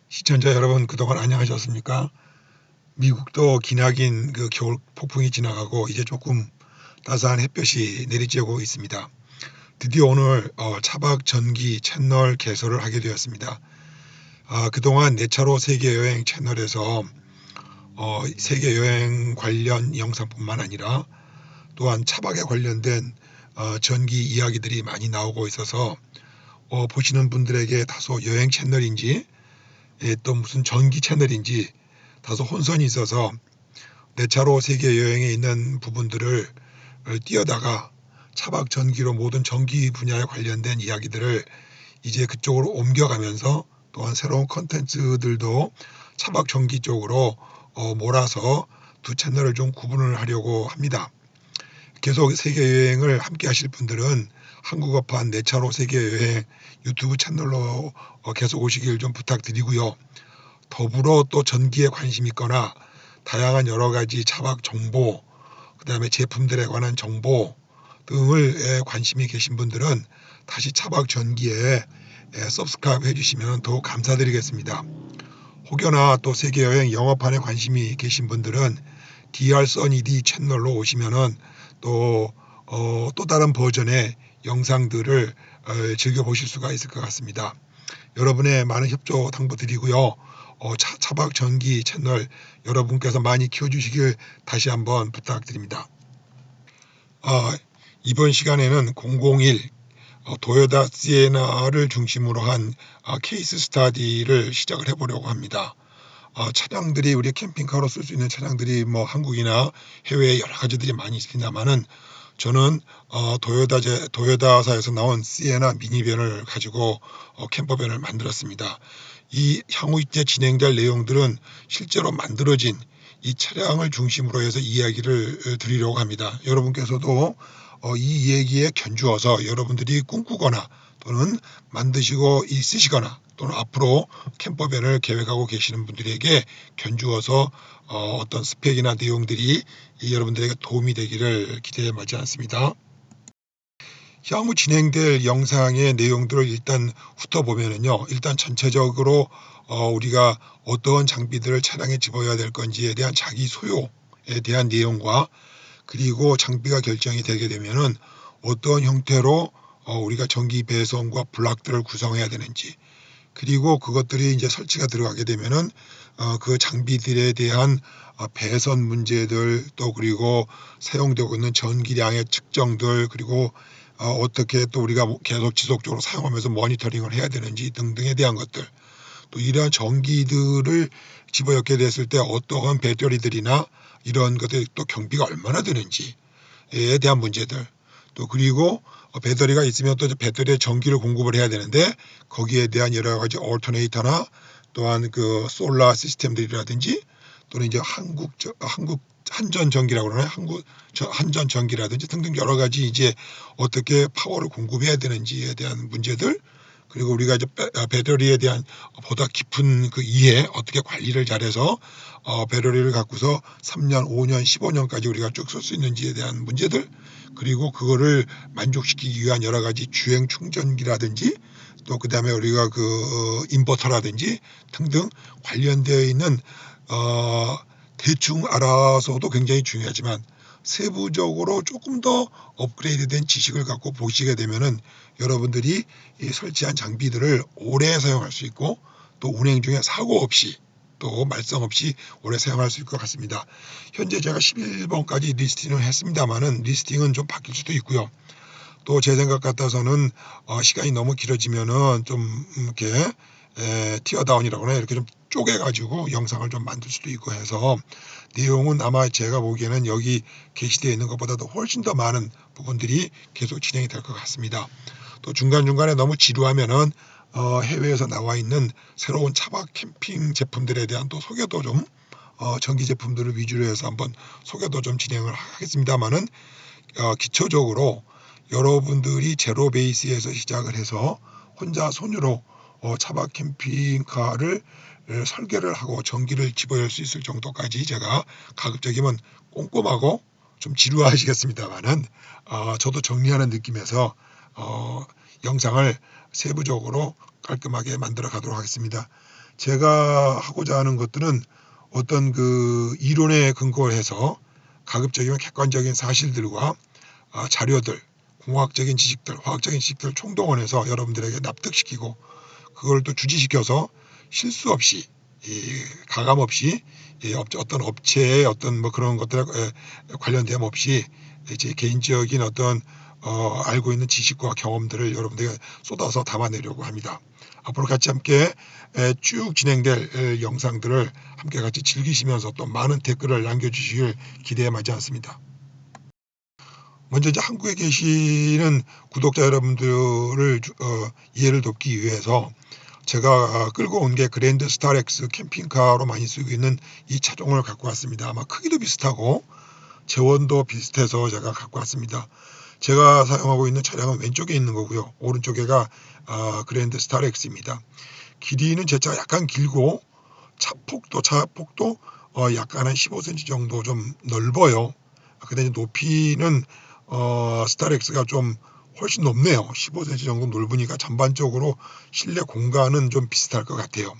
시청자 여러분, 그동안 안녕하셨습니까? 미국도 기나긴 그 겨울 폭풍이 지나가고 이제 조금 따스한 햇볕이 내리쬐고 있습니다. 드디어 오늘 차박 전기 채널 개설을 하게 되었습니다. 그동안 내 차로 세계 여행 채널에서 세계 여행 관련 영상뿐만 아니라 또한 차박에 관련된 전기 이야기들이 많이 나오고 있어서 보시는 분들에게 다소 여행 채널인지 또 무슨 전기 채널인지 다소 혼선이 있어서 내 차로 세계 여행에 있는 부분들을 띄어다가 차박 전기로 모든 전기 분야에 관련된 이야기들을 이제 그쪽으로 옮겨가면서 또한 새로운 컨텐츠들도 차박 전기 쪽으로 몰아서 두 채널을 좀 구분을 하려고 합니다. 계속 세계 여행을 함께 하실 분들은 한국어판 내 차로 세계 여행 유튜브 채널로 계속 오시길 좀 부탁드리고요. 더불어 또 전기에 관심 있거나 다양한 여러 가지 차박 정보, 그다음에 제품들에 관한 정보 등을 관심이 계신 분들은 다시 차박 전기에 서브스크라이브 해주시면 더욱 감사드리겠습니다. 혹여나 또 세계 여행 영어판에 관심이 계신 분들은 DR 써니디 채널로 오시면은 또 다른 버전의 영상들을 즐겨보실 수가 있을 것 같습니다. 여러분의 많은 협조 당부드리고요. 차박 전기 채널 여러분께서 많이 키워주시길 다시 한번 부탁드립니다. 이번 시간에는 001 도요타 시에나를 중심으로 한 케이스 스터디를 시작을 해보려고 합니다. 차량들이 우리 캠핑카로 쓸 수 있는 차량들이 뭐 한국이나 해외에 여러 가지들이 많이 있습니다만은 저는 도요타사에서 나온 시에나 미니밴을 가지고 캠퍼밴을 만들었습니다. 이 향후 이제 진행될 내용들은 실제로 만들어진 이 차량을 중심으로 해서 이야기를 드리려고 합니다. 여러분께서도 이 얘기에 견주어서 여러분들이 꿈꾸거나 또는 만드시고 있으시거나 또는 앞으로 캠퍼밴을 계획하고 계시는 분들에게 견주어서 어떤 스펙이나 내용들이 여러분들에게 도움이 되기를 기대해 마지 않습니다. 향후 진행될 영상의 내용들을 일단 훑어보면요. 일단 전체적으로 우리가 어떤 장비들을 차량에 집어야 될 건지에 대한 자기 소요에 대한 내용과 그리고 장비가 결정이 되게 되면은 어떤 형태로 우리가 전기 배선과 블락들을 구성해야 되는지 그리고 그것들이 이제 설치가 들어가게 되면은 그 장비들에 대한 배선 문제들 또 그리고 사용되고 있는 전기량의 측정들 그리고 어떻게 또 우리가 계속 지속적으로 사용하면서 모니터링을 해야 되는지 등등에 대한 것들 또 이러한 전기들을 집어넣게 됐을 때 어떠한 배터리들이나 이런 것들이 또 경비가 얼마나 드는지에 대한 문제들 또 그리고 배터리가 있으면 또 배터리에 전기를 공급을 해야 되는데 거기에 대한 여러 가지 얼터네이터나 또한 그 솔라 시스템들이라든지 또는 이제 한국 한전 전기라고 그러나요? 한전 전기라든지 등등 여러 가지 이제 어떻게 파워를 공급해야 되는지에 대한 문제들 그리고 우리가 이제 배터리에 대한 보다 깊은 그 이해 어떻게 관리를 잘해서 배터리를 갖고서 3년, 5년, 15년까지 우리가 쭉 쓸 수 있는지에 대한 문제들 그리고 그거를 만족시키기 위한 여러 가지 주행 충전기라든지 또 그다음에 우리가 그 인버터라든지 등등 관련되어 있는 대충 알아서도 굉장히 중요하지만 세부적으로 조금 더 업그레이드된 지식을 갖고 보시게 되면은 여러분들이 이 설치한 장비들을 오래 사용할 수 있고 또 운행 중에 사고 없이 또 말썽 없이 오래 사용할 수 있을 것 같습니다. 현재 제가 11번까지 리스팅을 했습니다만은 리스팅은 좀 바뀔 수도 있고요. 또 제 생각 같아서는 시간이 너무 길어지면은 좀 이렇게 티어다운이라고 하나 이렇게 좀 쪼개가지고 영상을 좀 만들 수도 있고 해서 내용은 아마 제가 보기에는 여기 게시되어 있는 것보다도 훨씬 더 많은 부분들이 계속 진행이 될 것 같습니다. 또 중간중간에 너무 지루하면은 해외에서 나와 있는 새로운 차박 캠핑 제품들에 대한 또 소개도 좀 전기 제품들을 위주로 해서 한번 소개도 좀 진행을 하겠습니다만은 기초적으로 여러분들이 제로 베이스에서 시작을 해서 혼자 손으로 차박 캠핑카를 설계를 하고 전기를 집어열 수 있을 정도까지 제가 가급적이면 꼼꼼하고 좀 지루하시겠습니다만은 저도 정리하는 느낌에서 영상을 세부적으로 깔끔하게 만들어 가도록 하겠습니다. 제가 하고자 하는 것들은 어떤 그 이론에 근거를 해서 가급적이면 객관적인 사실들과 자료들, 공학적인 지식들, 화학적인 지식들을 총동원해서 여러분들에게 납득시키고 그걸 또 주지시켜서 실수 없이 가감 없이 어떤 업체의 어떤 뭐 그런 것들에 관련됨 없이 제 개인적인 어떤 알고 있는 지식과 경험들을 여러분들에게 쏟아서 담아내려고 합니다. 앞으로 같이 함께 쭉 진행될 영상들을 함께 같이 즐기시면서 또 많은 댓글을 남겨주시길 기대에 마지 않습니다. 먼저 이제 한국에 계시는 구독자 여러분들을 이해를 돕기 위해서 제가 끌고 온 게 그랜드 스타렉스 캠핑카로 많이 쓰고 있는 이 차종을 갖고 왔습니다. 아마 크기도 비슷하고 재원도 비슷해서 제가 갖고 왔습니다. 제가 사용하고 있는 차량은 왼쪽에 있는 거고요. 오른쪽에가 그랜드 스타렉스입니다. 길이는 제 차가 약간 길고 차폭도 약간 한 15cm 정도 좀 넓어요. 근데 높이는 스타렉스가 좀 훨씬 높네요. 15cm 정도 넓으니까 전반적으로 실내 공간은 좀 비슷할 것 같아요.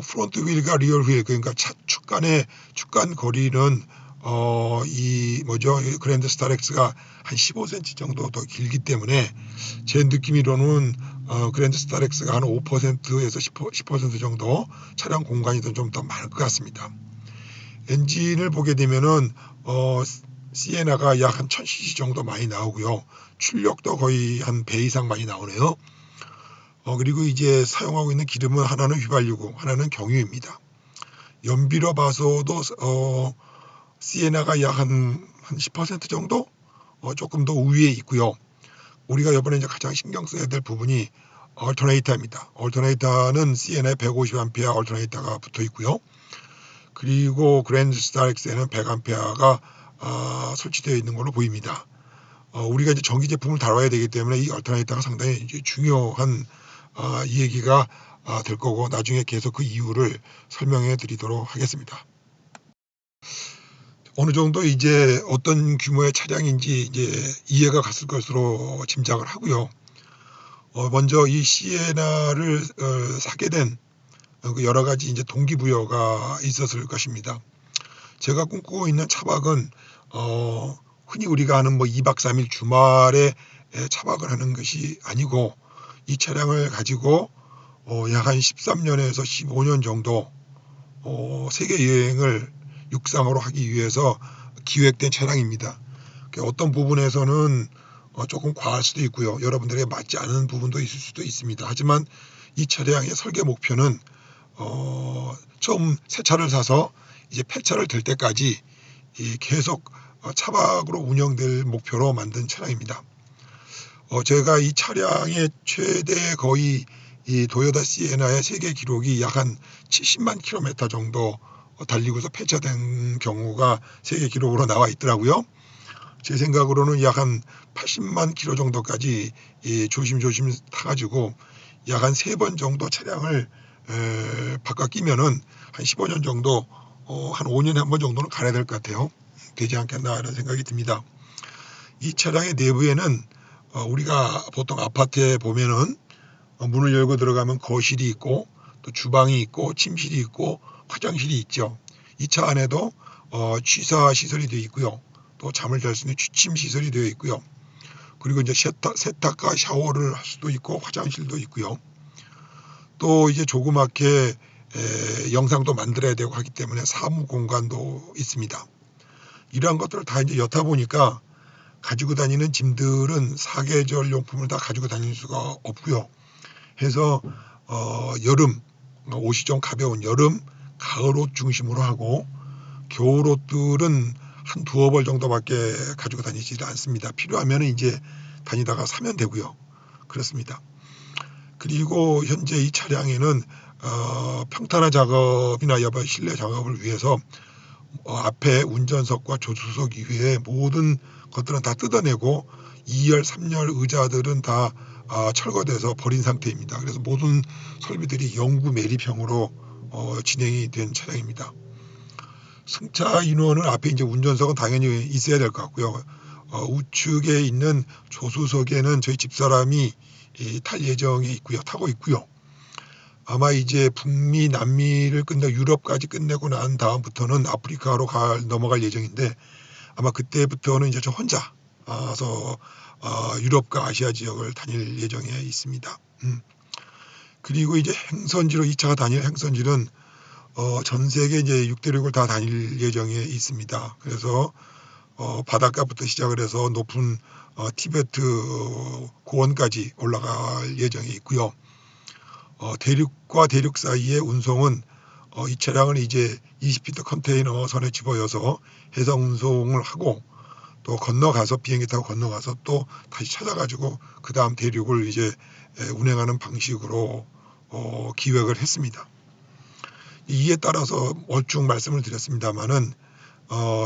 프론트 휠과 리어 휠, 그러니까 축간의 축간 거리는 이 그랜드 스타렉스가 한 15cm 정도 더 길기 때문에 제 느낌으로는 그랜드 스타렉스가 한 5%에서 10% 정도 차량 공간이 좀 더 많을 것 같습니다. 엔진을 보게 되면은 시에나가 약 한 1000cc 정도 많이 나오고요. 출력도 거의 한 배 이상 많이 나오네요. 그리고 이제 사용하고 있는 기름은 하나는 휘발유고 하나는 경유입니다. 연비로 봐서도 시에나가 약 한 10% 정도 조금 더 우위에 있고요. 우리가 이번에 이제 가장 신경 써야 될 부분이 얼터네이터입니다. 얼터네이터는 시에나에 150A 얼터네이터가 붙어 있고요. 그리고 그랜드 스타렉스에는 100A가 설치되어 있는 걸로 보입니다. 우리가 이제 전기 제품을 다뤄야 되기 때문에 이 얼터네이터가 상당히 이제 중요한 이 얘기가 될 거고 나중에 계속 그 이유를 설명해 드리도록 하겠습니다. 어느 정도 이제 어떤 규모의 차량인지 이제 이해가 갔을 것으로 짐작을 하고요. 먼저 이 시에나를 사게 된 여러 가지 이제 동기부여가 있었을 것입니다. 제가 꿈꾸고 있는 차박은 흔히 우리가 하는 뭐 2박 3일 주말에 차박을 하는 것이 아니고 이 차량을 가지고 약 한 13년에서 15년 정도 세계 여행을 육상으로 하기 위해서 기획된 차량입니다. 어떤 부분에서는 조금 과할 수도 있고요. 여러분들에게 맞지 않은 부분도 있을 수도 있습니다. 하지만 이 차량의 설계 목표는 처음 새 차를 사서 이제 폐차를 될 때까지 계속 차박으로 운영될 목표로 만든 차량입니다. 제가 이 차량의 최대 거의 이 도요타 시에나의 세계 기록이 약 한 70만 킬로미터 정도 달리고서 폐차된 경우가 세계 기록으로 나와 있더라고요. 제 생각으로는 약 한 80만 킬로 정도까지 조심조심 타가지고 약 한 3번 정도 차량을 바꿔 끼면은 한 15년 정도 한 5년에 한 번 정도는 가야 될 것 같아요. 되지 않겠나 이런 생각이 듭니다. 이 차량의 내부에는 우리가 보통 아파트에 보면은 문을 열고 들어가면 거실이 있고 또 주방이 있고 침실이 있고 화장실이 있죠. 이 차 안에도 취사 시설이 되어 있고요. 또 잠을 잘 수 있는 취침 시설이 되어 있고요. 그리고 이제 세탁과 샤워를 할 수도 있고 화장실도 있고요. 또 이제 조그맣게 영상도 만들어야 되고 하기 때문에 사무 공간도 있습니다. 이러한 것들을 다 이제 여타 보니까 가지고 다니는 짐들은 사계절 용품을 다 가지고 다닐 수가 없고요. 해서 여름 옷이 좀 가벼운 여름, 가을 옷 중심으로 하고 겨울 옷들은 한 두어 벌 정도밖에 가지고 다니지 않습니다. 필요하면 이제 다니다가 사면 되고요. 그렇습니다. 그리고 현재 이 차량에는 평탄화 작업이나 여바 실내 작업을 위해서 앞에 운전석과 조수석 이외에 모든 것들은 다 뜯어내고 2열, 3열 의자들은 다 철거돼서 버린 상태입니다. 그래서 모든 설비들이 영구 매립형으로 진행이 된 차량입니다. 승차 인원은 앞에 이제 운전석은 당연히 있어야 될 것 같고요. 우측에 있는 조수석에는 저희 집사람이 탈 예정에 있고요. 타고 있고요. 아마 이제 북미, 남미를 끝내 유럽까지 끝내고 난 다음부터는 아프리카로 넘어갈 예정인데 아마 그때부터는 이제 저 혼자 서 유럽과 아시아 지역을 다닐 예정에 있습니다. 그리고 이제 행선지로 2차가 다닐 행선지는 전 세계 이제 6대륙을 다 다닐 예정에 있습니다. 그래서 바닷가부터 시작을 해서 높은 티베트 고원까지 올라갈 예정에 있고요. 대륙과 대륙 사이의 운송은 이 차량을 이제 20피트 컨테이너 선에 집어여서 해상 운송을 하고 또 건너가서 비행기 타고 건너가서 또 다시 찾아가지고 그 다음 대륙을 이제 운행하는 방식으로 기획을 했습니다. 이에 따라서 얼쭉 말씀을 드렸습니다만은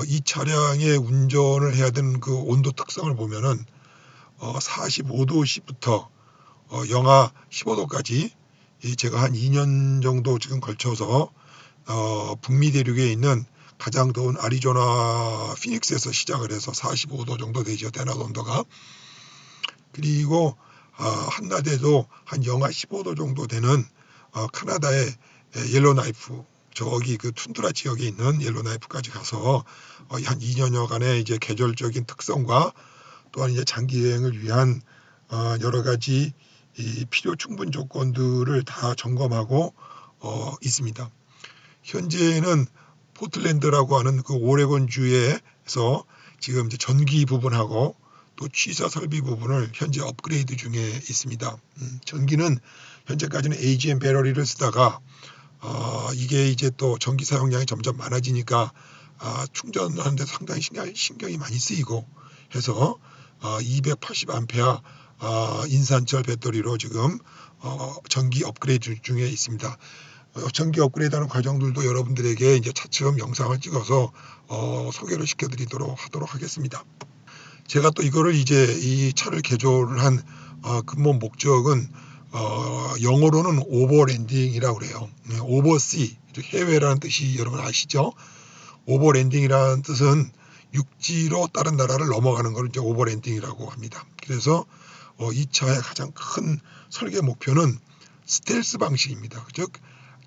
이 차량의 운전을 해야 되는 그 온도 특성을 보면은 45도씨부터 영하 15도까지 제가 한 2년 정도 지금 걸쳐서 북미 대륙에 있는 가장 더운 아리조나 피닉스에서 시작을 해서 45도 정도 되죠. 대낮 온도가. 그리고 한낮에도 한 영하 15도 정도 되는 카나다의 옐로나이프, 저기 그 툰드라 지역에 있는 옐로나이프까지 가서 한 2년여간의 이제 계절적인 특성과 또한 이제 장기 여행을 위한 여러 가지 이 필요 충분 조건들을 다 점검하고 있습니다. 현재는 포틀랜드라고 하는 그 오레곤 주에서 지금 이제 전기 부분하고 또 취사 설비 부분을 현재 업그레이드 중에 있습니다. 전기는 현재까지는 AGM 배터리를 쓰다가 이게 이제 또 전기 사용량이 점점 많아지니까 충전하는데 상당히 신경이 많이 쓰이고 해서 280A 인산철 배터리로 지금 전기 업그레이드 중에 있습니다. 전기 업그레이드하는 과정들도 여러분들에게 이제 차츰 영상을 찍어서 소개를 시켜드리도록 하도록 하겠습니다. 제가 또 이거를 이제 이 차를 개조를 한 근본 목적은 영어로는 오버랜딩이라고 그래요. 오버시, 해외라는 뜻이 여러분 아시죠? 오버랜딩이라는 뜻은 육지로 다른 나라를 넘어가는 걸 이제 오버랜딩이라고 합니다. 그래서 이 차의 가장 큰 설계 목표는 스텔스 방식입니다. 즉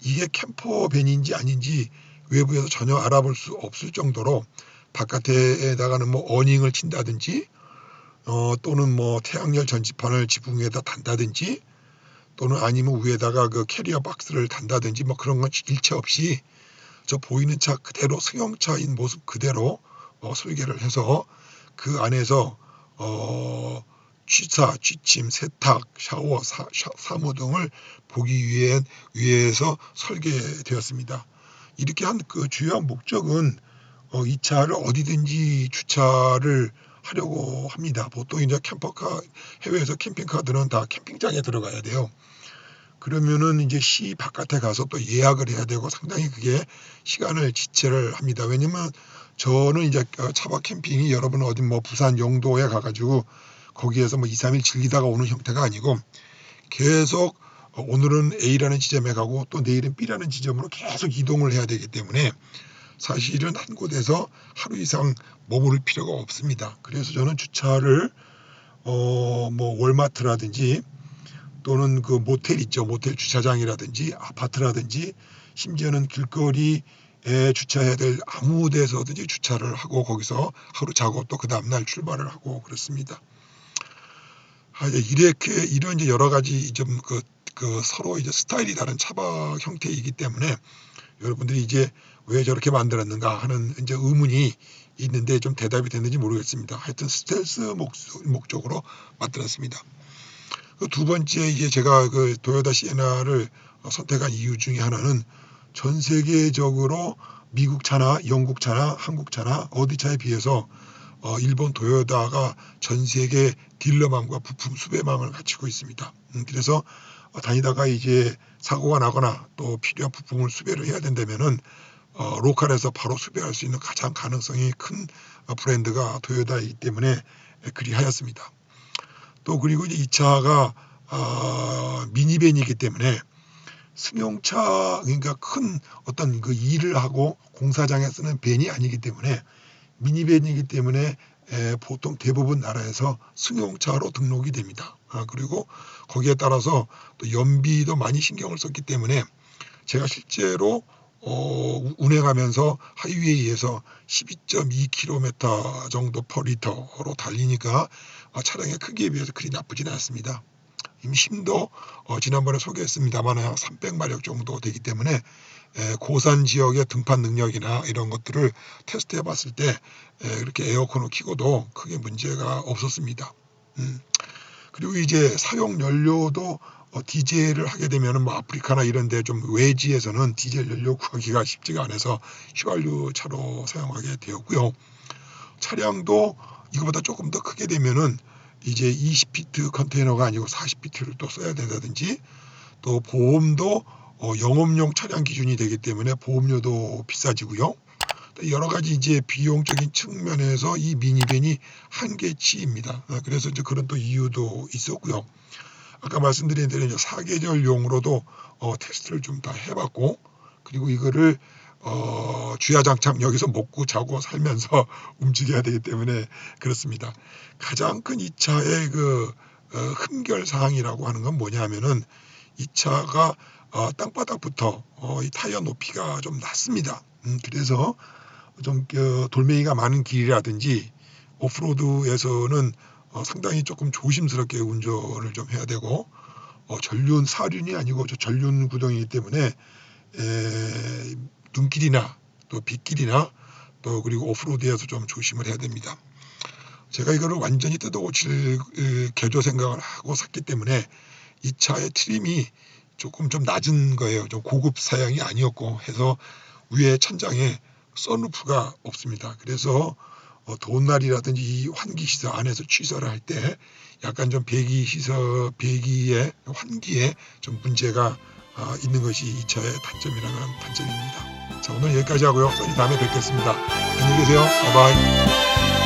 이게 캠퍼밴인지 아닌지 외부에서 전혀 알아볼 수 없을 정도로 바깥에다가는 뭐 어닝을 친다든지 또는 뭐 태양열 전지판을 지붕 위에다 단다든지 또는 아니면 위에다가 그 캐리어 박스를 단다든지 뭐 그런 건 일체 없이 저 보이는 차 그대로 승용차인 모습 그대로 설계를 해서 그 안에서 취사, 취침, 세탁, 샤워, 사무 등을 보기 위해서 설계되었습니다. 이렇게 한 그 주요한 목적은 이 차를 어디든지 주차를 하려고 합니다. 보통 이제 캠퍼카, 해외에서 캠핑카들은 다 캠핑장에 들어가야 돼요. 그러면은 이제 시 바깥에 가서 또 예약을 해야 되고 상당히 그게 시간을 지체를 합니다. 왜냐면 저는 이제 차박 캠핑이 여러분 어디 뭐 부산 영도에 가가지고 거기에서 뭐 2, 3일 즐기다가 오는 형태가 아니고 계속 오늘은 A라는 지점에 가고 또 내일은 B라는 지점으로 계속 이동을 해야 되기 때문에 사실은 한 곳에서 하루 이상 머무를 필요가 없습니다. 그래서 저는 주차를 뭐 월마트라든지 또는 그 모텔 있죠. 모텔 주차장이라든지 아파트라든지 심지어는 길거리에 주차해야 될 아무 데서든지 주차를 하고 거기서 하루 자고 또 그 다음날 출발을 하고 그렇습니다. 이렇게 이런 이제 여러 가지 좀 그 서로 이제 스타일이 다른 차박 형태이기 때문에 여러분들이 이제 왜 저렇게 만들었는가 하는 이제 의문이 있는데 좀 대답이 됐는지 모르겠습니다. 하여튼 스텔스 목적으로 만들었습니다. 그 두 번째 이제 제가 그 도요타 시에나를 선택한 이유 중에 하나는 전 세계적으로 미국 차나 영국 차나 한국 차나 어디 차에 비해서 일본 도요타가 전 세계 딜러망과 부품 수배망을 갖추고 있습니다. 그래서 다니다가 이제 사고가 나거나 또 필요한 부품을 수배를 해야 된다면은 로컬에서 바로 수배할 수 있는 가장 가능성이 큰 브랜드가 도요타이기 때문에 그리하였습니다. 또 그리고 이제 이 차가 미니밴이기 때문에 승용차 그러니까 큰 어떤 그 일을 하고 공사장에 쓰는 밴이 아니기 때문에 미니밴이기 때문에 보통 대부분 나라에서 승용차로 등록이 됩니다. 그리고 거기에 따라서 또 연비도 많이 신경을 썼기 때문에 제가 실제로 운행하면서 하이웨이에서 12.2km 정도 퍼 리터로 달리니까 차량의 크기에 비해서 그리 나쁘지는 않습니다. 힘도 지난번에 소개했습니다만 한 300마력 정도 되기 때문에 고산 지역의 등판 능력이나 이런 것들을 테스트해 봤을 때 이렇게 에어컨을 켜고도 크게 문제가 없었습니다. 그리고 이제 사용 연료도 디젤을 하게 되면은 뭐 아프리카나 이런 데 좀 외지에서는 디젤 연료 구하기가 쉽지가 않아서 휘발유 차로 사용하게 되었고요. 차량도 이거보다 조금 더 크게 되면은 이제 20피트 컨테이너가 아니고 40피트를 또 써야 된다든지, 또 보험도 영업용 차량 기준이 되기 때문에 보험료도 비싸지고요. 또 여러 가지 이제 비용적인 측면에서 이 미니밴이 한계치입니다. 그래서 이제 그런 또 이유도 있었고요. 아까 말씀드린 대로 이제 사계절용으로도 테스트를 좀 다 해봤고, 그리고 이거를 주야장창 여기서 먹고 자고 살면서 움직여야 되기 때문에 그렇습니다. 가장 큰 이 차의 그 흠결 사항이라고 하는 건 뭐냐면은 이 차가 땅바닥부터 이 타이어 높이가 좀 낮습니다. 그래서 좀 돌멩이가 많은 길이라든지 오프로드에서는 상당히 조금 조심스럽게 운전을 좀 해야 되고, 전륜 사륜이 아니고 저 전륜 구동이기 때문에 눈길이나 또 빗길이나 또 그리고 오프로드에서 좀 조심을 해야 됩니다. 제가 이거를 완전히 뜯어고칠 개조 생각을 하고 샀기 때문에 이 차의 트림이 조금 좀 낮은 거예요. 좀 고급 사양이 아니었고 해서 위에 천장에 선루프가 없습니다. 그래서 더운 날이라든지 이 환기 시설 안에서 취사를 할 때 약간 좀 배기의 환기에 좀 문제가 있는 것이 이 차의 단점이라는 단점입니다. 자, 오늘 여기까지 하고요. 다음에 뵙겠습니다. 안녕히 계세요. 바이바이.